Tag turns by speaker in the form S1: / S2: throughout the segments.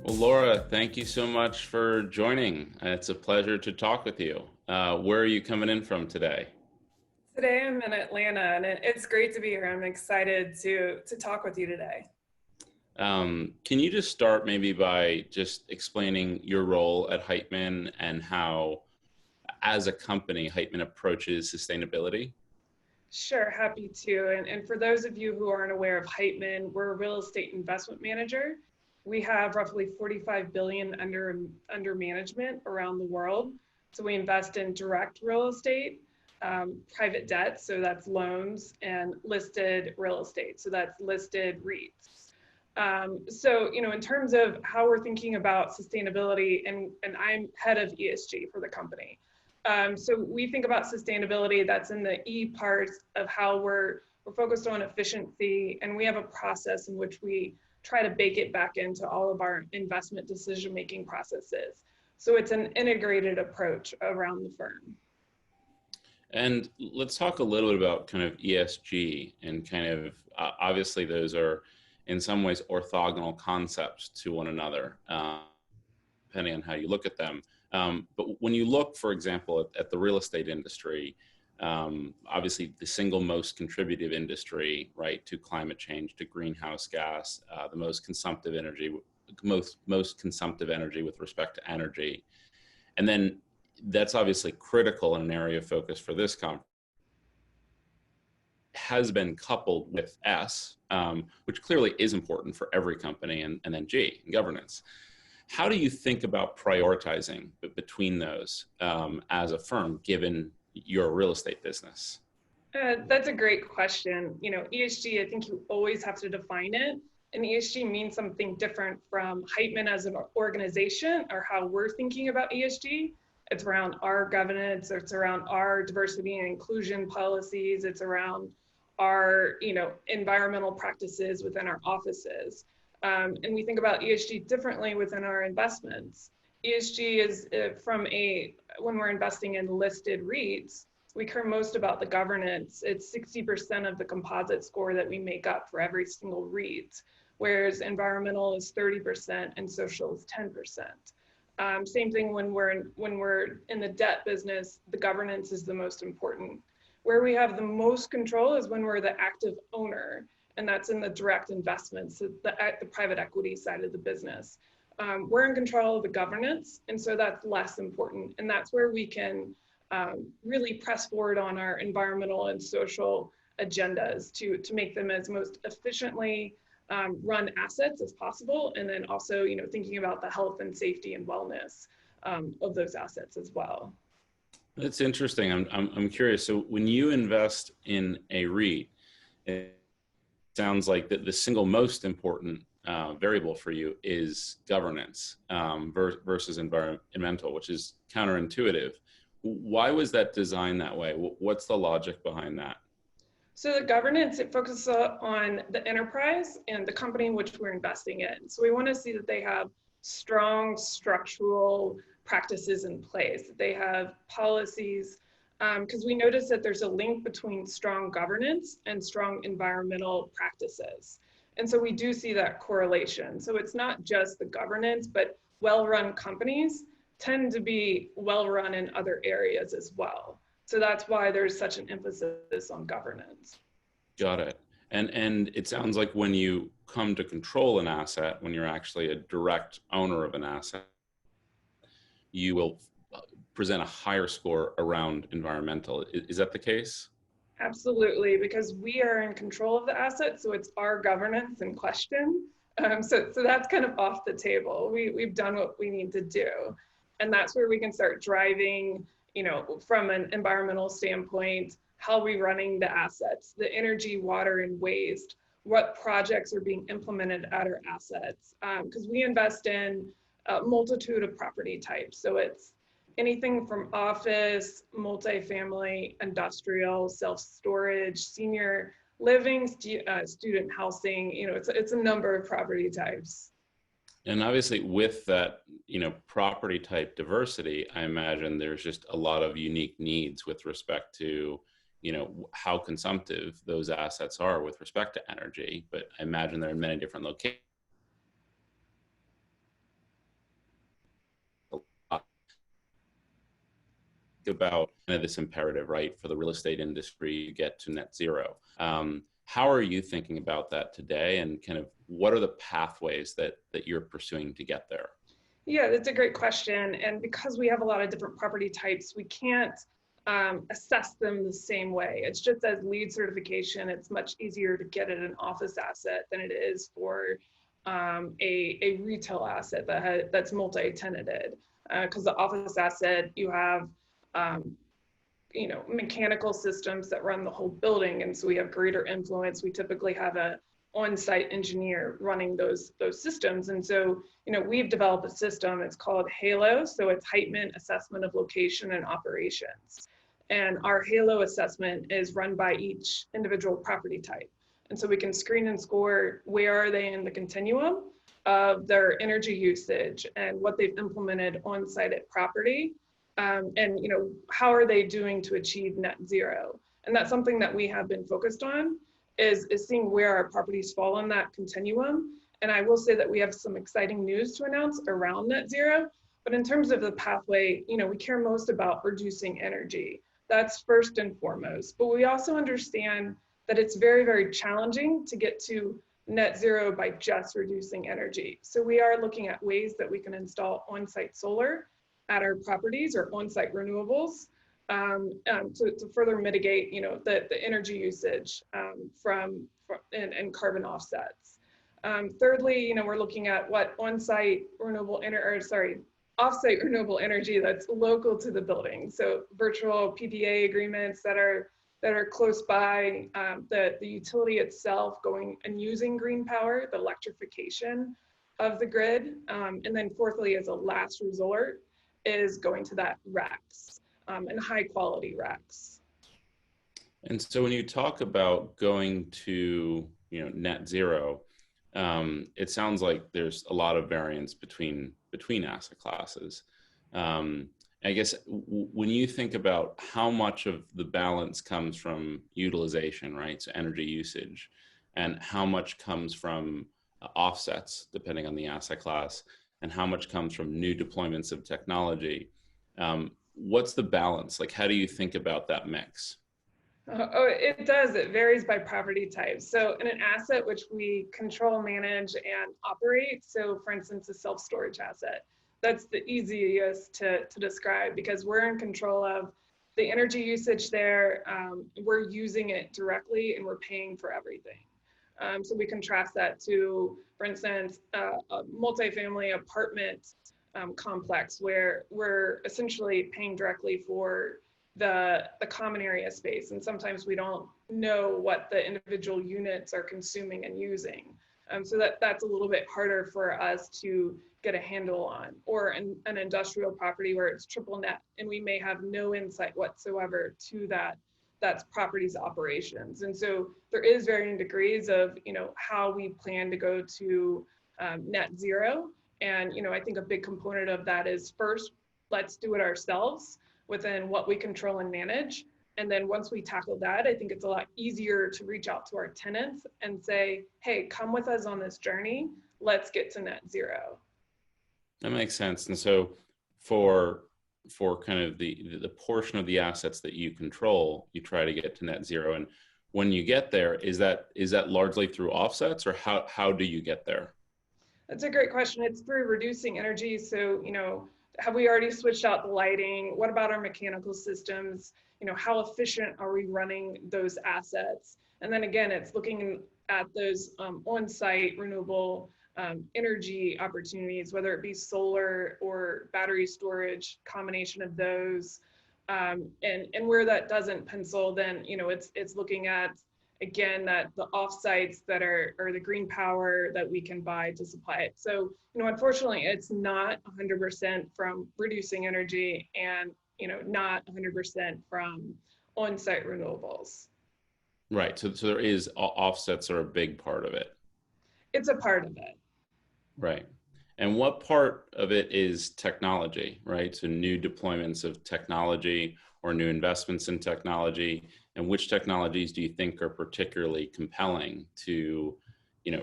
S1: Well, Laura, thank you so much for joining. It's a pleasure to talk with you. Where are you coming in from today?
S2: Today I'm in Atlanta and it's great to be here. I'm excited to talk with you today.
S1: Can you just start maybe by just explaining your role at Heitman and how, as a company, Heitman approaches sustainability?
S2: Sure, happy to. And for those of you who aren't aware of Heitman, we're a real estate investment manager. We have roughly 45 billion under management around the world. So we invest in direct real estate, private debt, so that's loans, and listed real estate, so that's listed REITs. In terms of how we're thinking about sustainability, and I'm head of ESG for the company. So we think about sustainability, that's in the E part of how we're focused on efficiency, and we have a process in which we try to bake it back into all of our investment decision-making processes. So it's an integrated approach around the firm.
S1: And let's talk a little bit about kind of ESG and kind of obviously those are in some ways orthogonal concepts to one another, depending on how you look at them. But when you look, for example, at the real estate industry, obviously the single most contributive industry, right, to climate change, to greenhouse gas, the most consumptive energy, most consumptive energy with respect to energy. And then that's obviously critical in an area of focus for this conference, has been coupled with S, which clearly is important for every company, and then G, governance. How do you think about prioritizing between those as a firm, given your real estate business?
S2: That's a great question. ESG, I think you always have to define it. And ESG means something different from Heitman as an organization or how we're thinking about ESG. It's around our governance, it's around our diversity and inclusion policies, it's around our environmental practices within our offices. And we think about ESG differently within our investments. ESG is when we're investing in listed REITs, we care most about the governance. It's 60% of the composite score that we make up for every single REIT, whereas environmental is 30% and social is 10%. Same thing when we're in the debt business, the governance is the most important. Where we have the most control is when we're the active owner, and that's in the direct investments, the private equity side of the business. We're in control of the governance, and so that's less important. And that's where we can really press forward on our environmental and social agendas to make them as most efficiently run assets as possible, and then also thinking about the health and safety and wellness of those assets as well.
S1: That's interesting. I'm curious. So when you invest in a REIT, it sounds like the single most important variable for you is governance versus environmental, which is counterintuitive. Why was that designed that way? What's the logic behind that?
S2: So the governance, it focuses on the enterprise and the company in which we're investing in. So we want to see that they have strong structural practices in place, that they have policies, because we notice that there's a link between strong governance and strong environmental practices. And so we do see that correlation. So it's not just the governance, but well-run companies tend to be well-run in other areas as well. So that's why there's such an emphasis on governance.
S1: Got it. And it sounds like when you come to control an asset, when you're actually a direct owner of an asset, you will present a higher score around environmental. Is that the case?
S2: Absolutely, because we are in control of the asset, so it's our governance in question. So that's kind of off the table. We've done what we need to do. And that's where we can start driving, from an environmental standpoint, how are we running the assets, the energy, water, and waste, what projects are being implemented at our assets. Because we invest in a multitude of property types. So it's anything from office, multifamily, industrial, self-storage, senior living, student housing, it's a number of property types.
S1: And obviously with that, property type diversity, I imagine there's just a lot of unique needs with respect to, how consumptive those assets are with respect to energy. But I imagine they're in many different locations. about kind of this imperative, right, for the real estate industry to get to net zero. How are you thinking about that today, and kind of what are the pathways that you're pursuing to get there?
S2: Yeah, that's a great question. And because we have a lot of different property types, we can't assess them the same way. It's just as LEED certification, it's much easier to get at an office asset than it is for a retail asset that's multi-tenanted. Because the office asset, you have mechanical systems that run the whole building, and so we have greater influence. We typically have a on-site engineer running those systems, and so we've developed a system. It's called HALO, so it's Heitman Assessment of Location and Operations, and our HALO assessment is run by each individual property type, and so we can screen and score where are they in the continuum of their energy usage and what they've implemented on-site at property. And how are they doing to achieve net zero? And that's something that we have been focused on, is seeing where our properties fall on that continuum. And I will say that we have some exciting news to announce around net zero. But in terms of the pathway, we care most about reducing energy. That's first and foremost. But we also understand that it's very, very challenging to get to net zero by just reducing energy. So we are looking at ways that we can install on-site solar at our properties, or on-site renewables, to further mitigate, the energy usage and carbon offsets. Thirdly, we're looking at what offsite renewable energy that's local to the building. So virtual PPA agreements that are close by, the utility itself going and using green power, the electrification of the grid, and then fourthly, as a last resort, is going to that RECs, and high quality RECs.
S1: And so when you talk about going to net zero, it sounds like there's a lot of variance between asset classes. I guess when you think about how much of the balance comes from utilization, right, so energy usage, and how much comes from offsets, depending on the asset class, and how much comes from new deployments of technology, what's the balance? Like, how do you think about that mix?
S2: It does. It varies by property type. So in an asset which we control, manage, and operate, so for instance, a self-storage asset, that's the easiest to describe because we're in control of the energy usage there. We're using it directly and we're paying for everything. So we contrast that to, for instance, a multifamily apartment complex where we're essentially paying directly for the common area space. And sometimes we don't know what the individual units are consuming and using. So that's a little bit harder for us to get a handle on. Or an industrial property where it's triple net and we may have no insight whatsoever to that's property's operations. And so there is varying degrees of how we plan to go to net zero. And I think a big component of that is first, let's do it ourselves within what we control and manage. And then once we tackle that, I think it's a lot easier to reach out to our tenants and say, hey, come with us on this journey. Let's get to net zero.
S1: That makes sense. And so for kind of the portion of the assets that you control, you try to get to net zero. And when you get there, is that largely through offsets, or how do you get there?
S2: That's a great question. It's through reducing energy. So, have we already switched out the lighting? What about our mechanical systems? How efficient are we running those assets? And then again, it's looking at those on-site renewable energy opportunities, whether it be solar or battery storage, combination of those. And where that doesn't pencil, then it's looking at, again, that the offsites that are the green power that we can buy to supply it. So unfortunately, it's not 100% from reducing energy and not 100% from on-site renewables.
S1: Right. So there is offsets are a big part of it.
S2: It's a part of it.
S1: Right. And what part of it is technology, right? So new deployments of technology or new investments in technology, and which technologies do you think are particularly compelling to,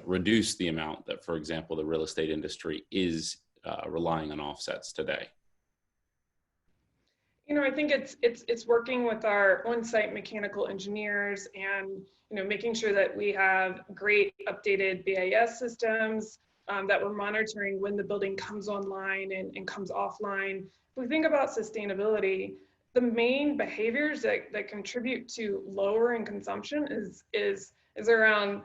S1: reduce the amount that, for example, the real estate industry is relying on offsets today?
S2: I think it's working with our on-site mechanical engineers and making sure that we have great updated BAS systems, that we're monitoring when the building comes online and comes offline. If we think about sustainability, the main behaviors that contribute to lowering consumption is around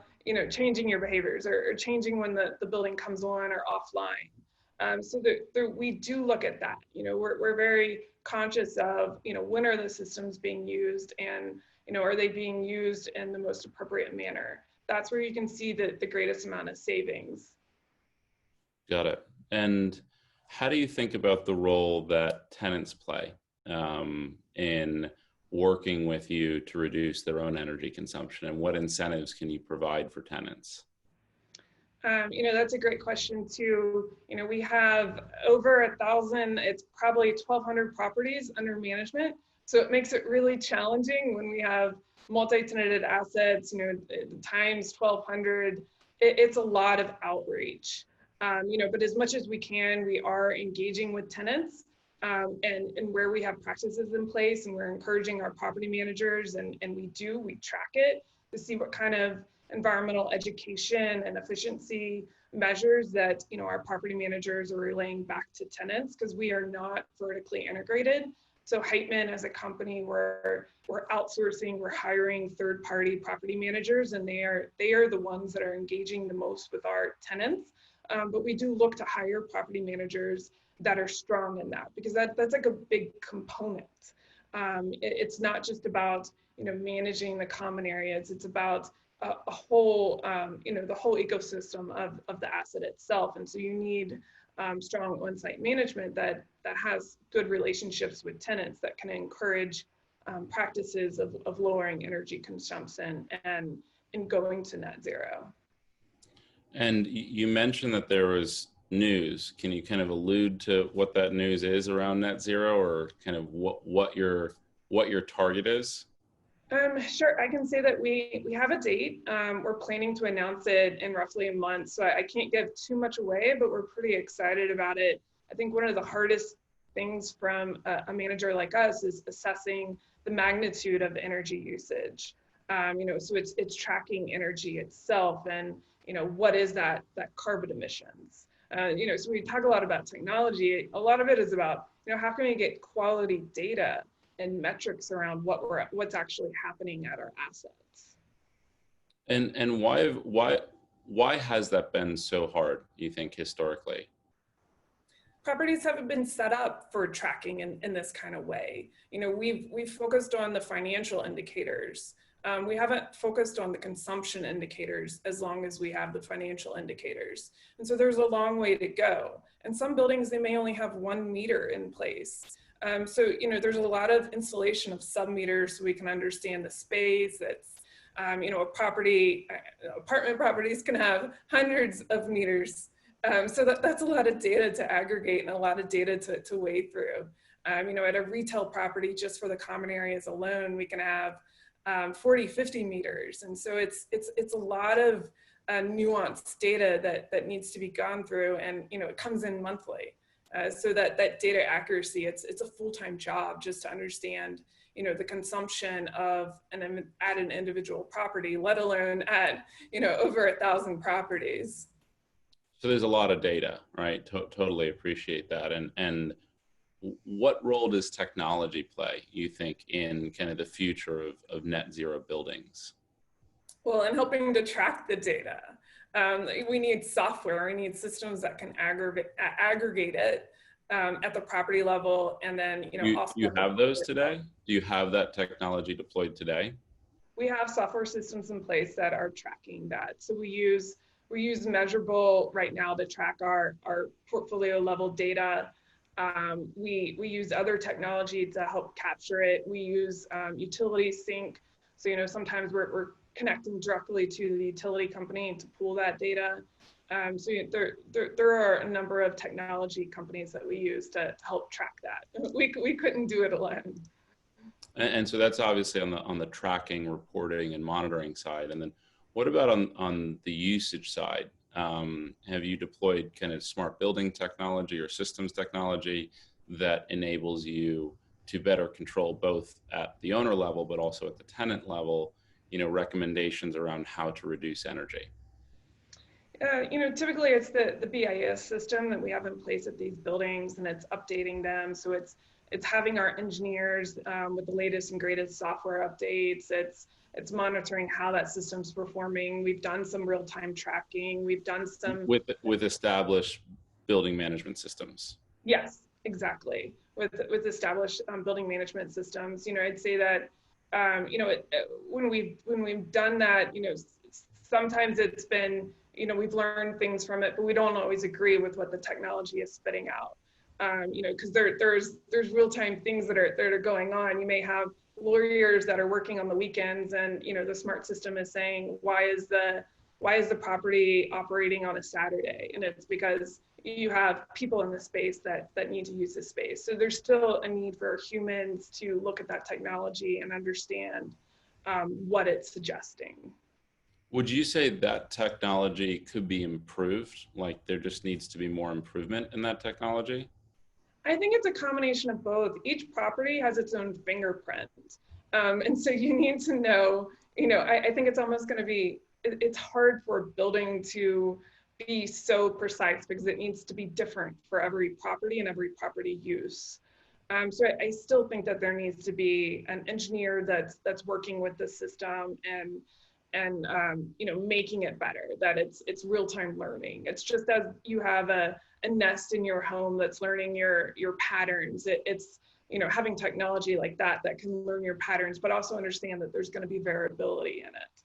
S2: changing your behaviors or changing when the building comes on or offline. So we do look at that. We're very conscious of when are the systems being used, and are they being used in the most appropriate manner. That's where you can see the greatest amount of savings.
S1: Got it. And how do you think about the role that tenants play in working with you to reduce their own energy consumption, and what incentives can you provide for tenants?
S2: That's a great question too. We have over 1,000, it's probably 1,200 properties under management. So it makes it really challenging when we have multi-tenanted assets, times 1,200, it's a lot of outreach. But as much as we can, we are engaging with tenants, and where we have practices in place, and we're encouraging our property managers, and we track it to see what kind of environmental education and efficiency measures that our property managers are relaying back to tenants, because we are not vertically integrated. So Heitman as a company, we're outsourcing, we're hiring third-party property managers, and they are the ones that are engaging the most with our tenants. But we do look to hire property managers that are strong in that, because that's like a big component. It's not just about managing the common areas, it's about a whole, the whole ecosystem of the asset itself. And so you need strong on-site management that has good relationships with tenants, that can encourage practices of lowering energy consumption and going to net zero.
S1: And you mentioned that there was news. Can you kind of allude to what that news is around net zero, or kind of what your target is?
S2: Sure, I can say that we have a date. We're planning to announce it in roughly a month, so I can't give too much away, but we're pretty excited about it. I think one of the hardest things from a manager like us is assessing the magnitude of energy usage. So it's tracking energy itself, and what is that carbon emissions. So we talk a lot about technology. A lot of it is about how can we get quality data and metrics around what's actually happening at our assets.
S1: And why has that been so hard, you think, historically?
S2: Properties haven't been set up for tracking in this kind of way. We've focused on the financial indicators. We haven't focused on the consumption indicators as long as we have the financial indicators. And so there's a long way to go. And some buildings, they may only have 1 meter in place. So there's a lot of installation of sub-meters so we can understand the space. That's apartment properties can have hundreds of meters. So that's a lot of data to aggregate and a lot of data to wade through. At a retail property, just for the common areas alone, we can have 40, 50 meters. And so it's a lot of nuanced data that needs to be gone through, and it comes in monthly. So that data accuracy, it's a full-time job just to understand the consumption of at an individual property, let alone at over 1,000 properties.
S1: So there's a lot of data, right? Totally appreciate that. And what role does technology play, you think, in kind of the future of net zero buildings?
S2: Well, in helping to track the data, we need software, we need systems that can aggregate it at the property level, and then also
S1: you have those today? Do you have that technology deployed today?
S2: We have software systems in place that are tracking that. So we use Measurable right now to track our portfolio level data. We use other technology to help capture it. We use utility sync. So sometimes we're connecting directly to the utility company to pull that data. So there are a number of technology companies that we use to help track that. We couldn't do it alone.
S1: And so that's obviously on the tracking, reporting, and monitoring side. And then what about on the usage side? Have you deployed kind of smart building technology or systems technology that enables you to better control both at the owner level, but also at the tenant level, recommendations around how to reduce energy?
S2: Typically it's the BIS system that we have in place at these buildings, and it's updating them. So it's having our engineers with the latest and greatest software updates. It's monitoring how that system's performing. We've done some real-time tracking. We've done some
S1: with established building management systems.
S2: Yes, exactly. With established building management systems, I'd say that when we've done that, sometimes it's been, we've learned things from it, but we don't always agree with what the technology is spitting out. Because there's real-time things that are going on. You may have lawyers that are working on the weekends, and the smart system is saying, why is the property operating on a Saturday? And it's because you have people in the space that need to use this space. So there's still a need for humans to look at that technology and understand what it's suggesting.
S1: Would you say that technology could be improved? Like there just needs to be more improvement in that technology?
S2: I think it's a combination of both. Each property has its own fingerprint. And so you need to know, I think it's almost going to be, it's hard for a building to be so precise because it needs to be different for every property and every property use. So I still think that there needs to be an engineer that's working with the system and making it better, that it's real-time learning. It's just as you have a Nest in your home that's learning your patterns. It's having technology like that can learn your patterns, but also understand that there's going to be variability in it.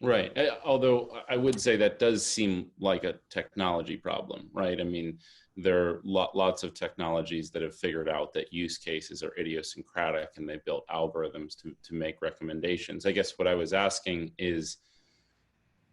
S1: Right. Although I would say that does seem like a technology problem, right? I mean, there are lots of technologies that have figured out that use cases are idiosyncratic, and they built algorithms to make recommendations. I guess what I was asking is,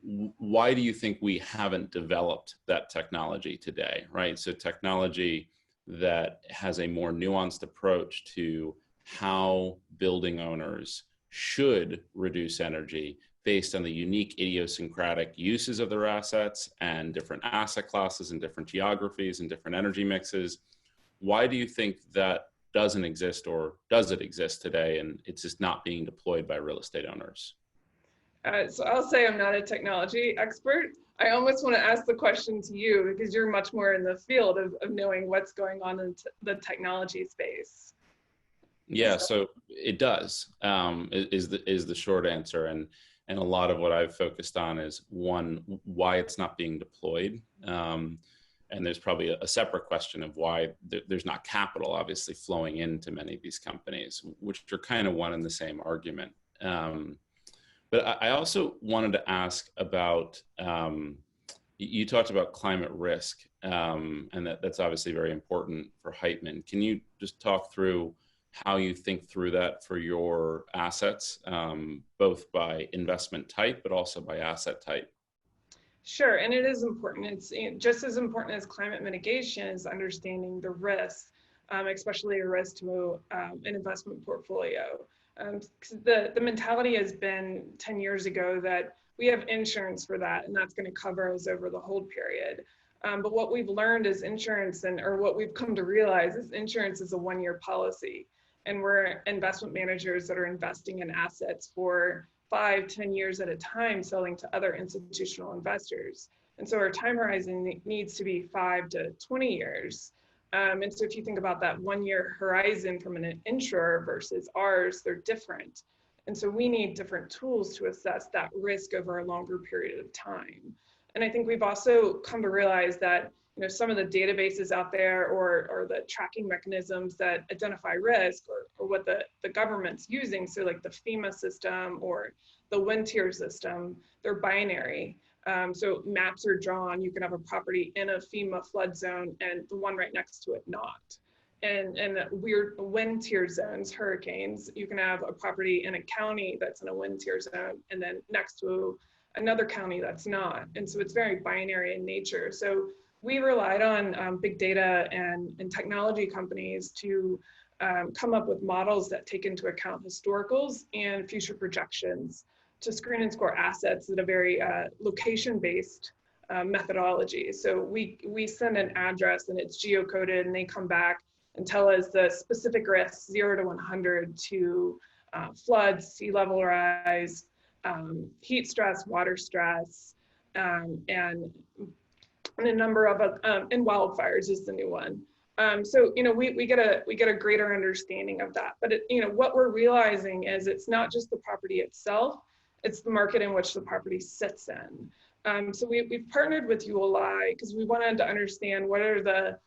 S1: why do you think we haven't developed that technology today, right? So technology that has a more nuanced approach to how building owners should reduce energy based on the unique idiosyncratic uses of their assets and different asset classes and different geographies and different energy mixes. Why do you think that doesn't exist, or does it exist today and it's just not being deployed by real estate owners?
S2: So I'll say I'm not a technology expert. I almost want to ask the question to you because you're much more in the field of knowing what's going on in the technology space.
S1: Yeah, so it does, is the short answer. And a lot of what I've focused on is, one, why it's not being deployed. And there's probably a separate question of why there's not capital obviously flowing into many of these companies, which are kind of one and the same argument. But I also wanted to ask about, you talked about climate risk, and that's obviously very important for Heitman. Can you just talk through how you think through that for your assets, both by investment type, but also by asset type?
S2: Sure, and it is important. It's just as important as climate mitigation is understanding the risk, especially a risk to an investment portfolio. The mentality has been 10 years ago that we have insurance for that, and that's going to cover us over the hold period. But what we've learned is insurance, or what we've come to realize is insurance is a one-year policy. And we're investment managers that are investing in assets for 5-10 years at a time, selling to other institutional investors. And so our time horizon needs to be 5 to 20 years. And so if you think about that 1-year horizon from an insurer versus ours, they're different. And so we need different tools to assess that risk over a longer period of time. And I think we've also come to realize that some of the databases out there or the tracking mechanisms that identify risk or what the government's using, so like the FEMA system or the wind tier system, they're binary. So maps are drawn, you can have a property in a FEMA flood zone and the one right next to it not. And weird wind tier zones, hurricanes, you can have a property in a county that's in a wind tier zone and then next to another county that's not. And so it's very binary in nature. So we relied on big data and technology companies to come up with models that take into account historicals and future projections to screen and score assets at a very location-based methodology. So we send an address and it's geocoded and they come back and tell us the specific risks, 0 to 100, to floods, sea level rise, heat stress, water stress, and a number of, and wildfires is the new one. So, we get a greater understanding of that. But, what we're realizing is it's not just the property itself, it's the market in which the property sits in. So we've partnered with ULI because we wanted to understand what are the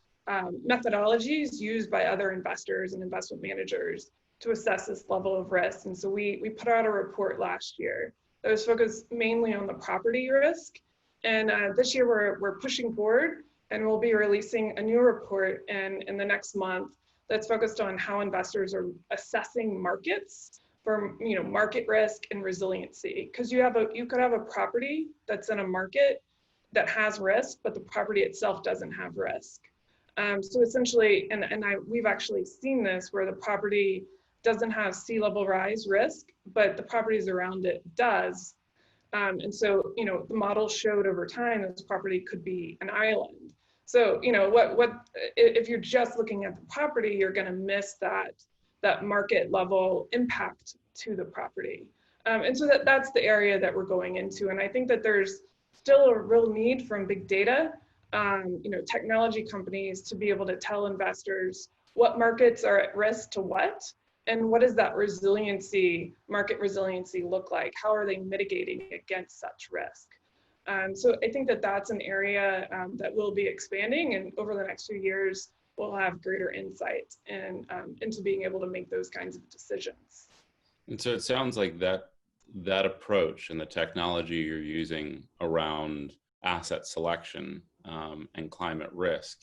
S2: methodologies used by other investors and investment managers to assess this level of risk. And so we put out a report last year that was focused mainly on the property risk. And this year we're pushing forward, and we'll be releasing a new report in the next month that's focused on how investors are assessing markets for market risk and resiliency. Because you could have a property that's in a market that has risk, but the property itself doesn't have risk. So essentially, we've actually seen this where the property doesn't have sea level rise risk, but the properties around it does. And so, the model showed over time this property could be an island. So, if you're just looking at the property, you're going to miss that market level impact to the property. And so that's the area that we're going into. And I think that there's still a real need from big data, technology companies to be able to tell investors what markets are at risk to and what does that market resiliency look like? How are they mitigating against such risk? So I think that that's an area that will be expanding, and over the next few years, we'll have greater insight into being able to make those kinds of decisions.
S1: And so it sounds like that approach and the technology you're using around asset selection and climate risk,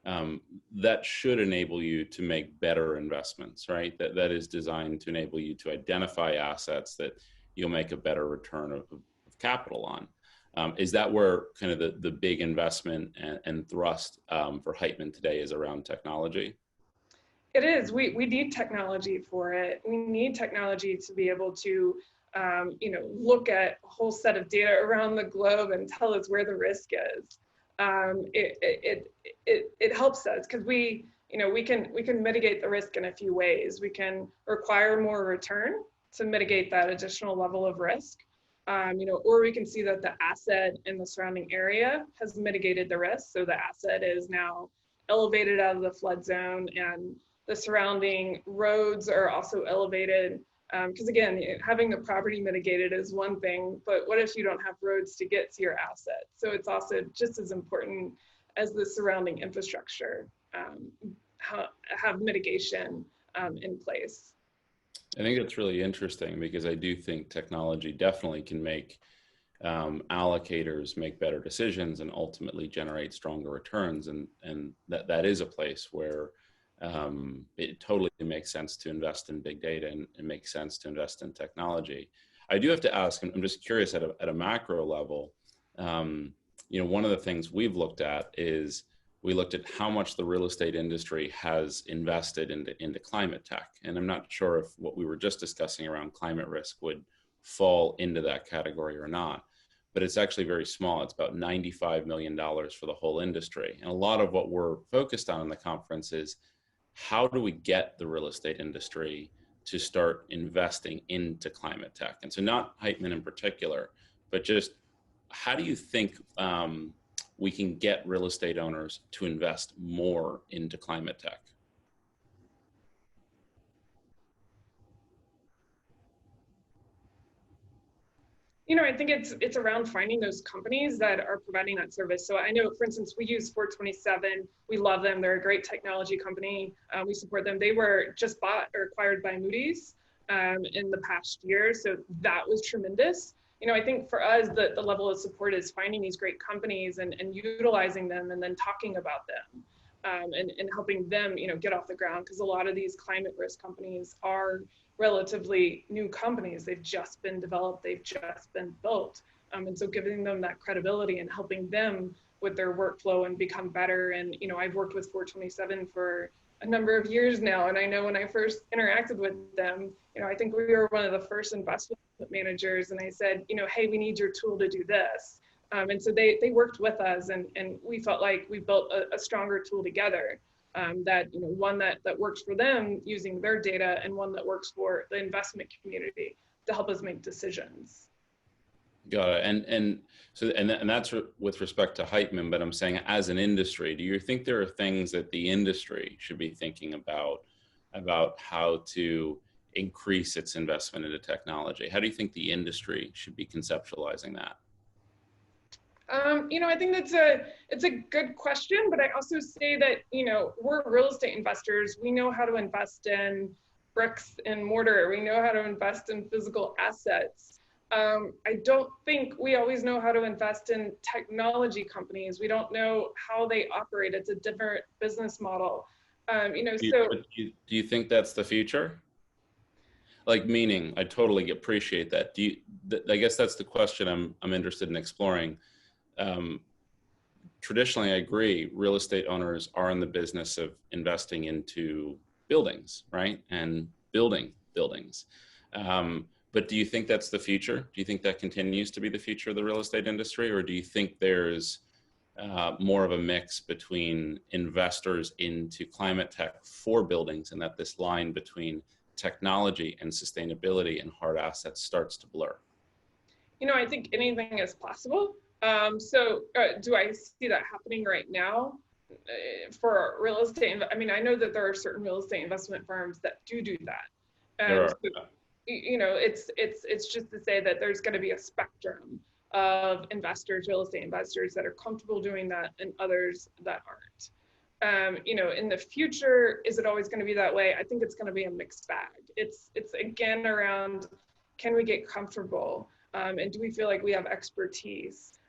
S1: that should enable you to make better investments, right? That is designed to enable you to identify assets that you'll make a better return of capital on. Is that where kind of the big investment and thrust for Heitman today is around technology?
S2: It is. We need technology for it. We need technology to be able to, look at a whole set of data around the globe and tell us where the risk is. It helps us because we can mitigate the risk in a few ways. We can require more return to mitigate that additional level of risk. Or we can see that the asset in the surrounding area has mitigated the risk. So the asset is now elevated out of the flood zone, and the surrounding roads are also elevated. Because again, having the property mitigated is one thing, but what if you don't have roads to get to your asset? So it's also just as important as the surrounding infrastructure have mitigation in place.
S1: I think that's really interesting because I do think technology definitely can make allocators make better decisions and ultimately generate stronger returns. And that is a place where it totally makes sense to invest in big data, and it makes sense to invest in technology. I do have to ask, I'm just curious at a macro level, one of the things we've looked at is we looked at how much the real estate industry has invested into climate tech. And I'm not sure if what we were just discussing around climate risk would fall into that category or not, but it's actually very small. It's about $95 million for the whole industry. And a lot of what we're focused on in the conference is how do we get the real estate industry to start investing into climate tech? And so not Heitman in particular, but just how do you think we can get real estate owners to invest more into climate tech?
S2: I think it's around finding those companies that are providing that service. So I know, for instance, we use 427. We love them. They're a great technology company. We support them. They were just bought or acquired by Moody's in the past year. So that was tremendous. I think for us, the level of support is finding these great companies and utilizing them and then talking about them and helping them, get off the ground, because a lot of these climate risk companies are relatively new companies. They've just been developed, they've just been built. And so giving them that credibility and helping them with their workflow and become better. And, I've worked with 427 for a number of years now. And I know when I first interacted with them, I think we were one of the first investment managers. And I said, hey, we need your tool to do this. And so they worked with us, and we felt like we built a stronger tool together. that, one that works for them using their data and one that works for the investment community to help us make decisions.
S1: Got it. And that's with respect to Heitman, but I'm saying as an industry, do you think there are things that the industry should be thinking about how to increase its investment into technology? How do you think the industry should be conceptualizing that?
S2: I think it's a good question, but I also say that, we're real estate investors. We know how to invest in bricks and mortar. We know how to invest in physical assets. I don't think we always know how to invest in technology companies. We don't know how they operate. It's a different business model.
S1: Do you think that's the future? Like, meaning, I totally appreciate that. I guess that's the question I'm interested in exploring. Traditionally, I agree, real estate owners are in the business of investing into buildings, right? And building buildings. But do you think that's the future? Do you think that continues to be the future of the real estate industry? Or do you think there's more of a mix between investors into climate tech for buildings, and that this line between technology and sustainability and hard assets starts to blur?
S2: I think anything is possible. Do I see that happening right now for real estate? I mean, I know that there are certain real estate investment firms that do that. And so, it's just to say that there's going to be a spectrum of investors, real estate investors that are comfortable doing that and others that aren't. In the future, is it always going to be that way? I think it's going to be a mixed bag. It's again around, can we get comfortable? And do we feel like we have expertise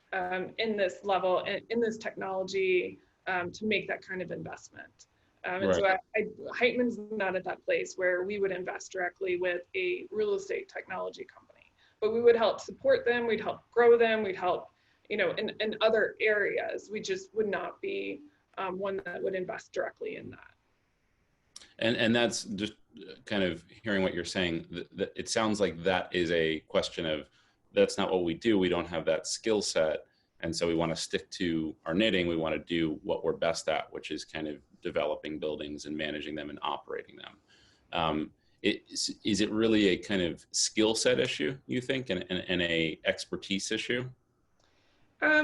S2: in this level and in this technology to make that kind of investment? And so Heitman's not at that place where we would invest directly with a real estate technology company, but we would help support them, we'd help grow them, we'd help, in other areas. We just would not be one that would invest directly in that.
S1: And that's just kind of hearing what you're saying, that it sounds like that is a question of, that's not what we do. We don't have that skill set. And so we want to stick to our knitting. We want to do what we're best at, which is kind of developing buildings and managing them and operating them. Is it really a kind of skill set issue, you think, and a expertise issue?
S2: I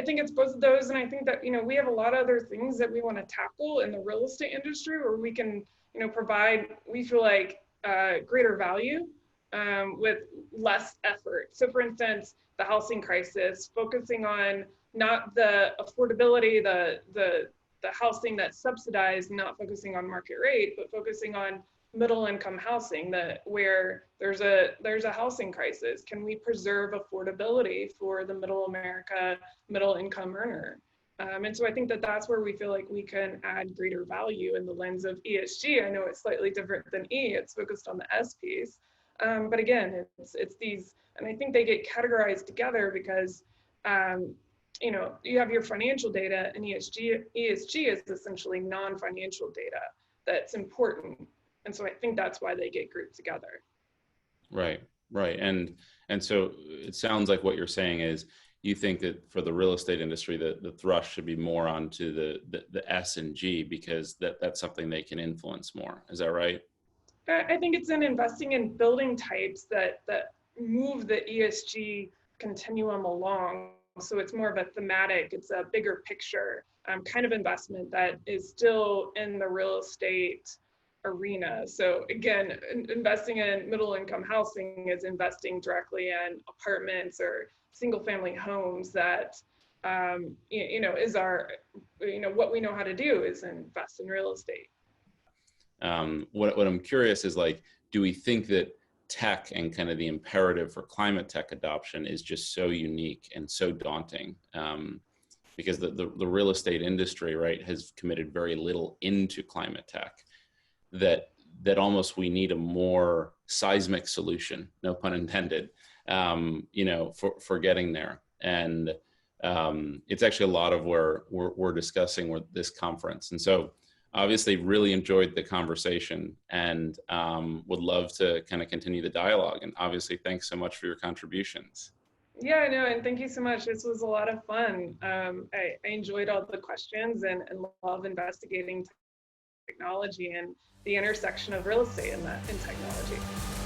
S2: think it's both of those. And I think that, we have a lot of other things that we want to tackle in the real estate industry where we can, provide, we feel like, greater value with less effort. So for instance, the housing crisis, focusing on not the affordability, the housing that's subsidized, not focusing on market rate, but focusing on middle income housing, where there's a housing crisis. Can we preserve affordability for the middle income earner? And so I think that that's where we feel like we can add greater value in the lens of ESG. I know it's slightly different than E, it's focused on the S piece. But again, it's these, and I think they get categorized together because, you have your financial data, and ESG is essentially non-financial data that's important. And so I think that's why they get grouped together.
S1: Right. And so it sounds like what you're saying is you think that for the real estate industry, the thrust should be more onto the S and G, because that's something they can influence more. Is that right?
S2: I think it's in investing in building types that move the ESG continuum along. So it's more of a thematic, it's a bigger picture kind of investment that is still in the real estate arena. So again, investing in middle income housing is investing directly in apartments or single family homes that, is our, what we know how to do is invest in real estate.
S1: What I'm curious is, like, do we think that tech and kind of the imperative for climate tech adoption is just so unique and so daunting? Because the real estate industry, right, has committed very little into climate tech, that almost we need a more seismic solution, no pun intended, for getting there. And it's actually a lot of where we're discussing with this conference. And so obviously really enjoyed the conversation, and would love to kind of continue the dialogue. And obviously, thanks so much for your contributions.
S2: Yeah, no, and thank you so much. This was a lot of fun. I enjoyed all the questions and love investigating technology and the intersection of real estate and technology.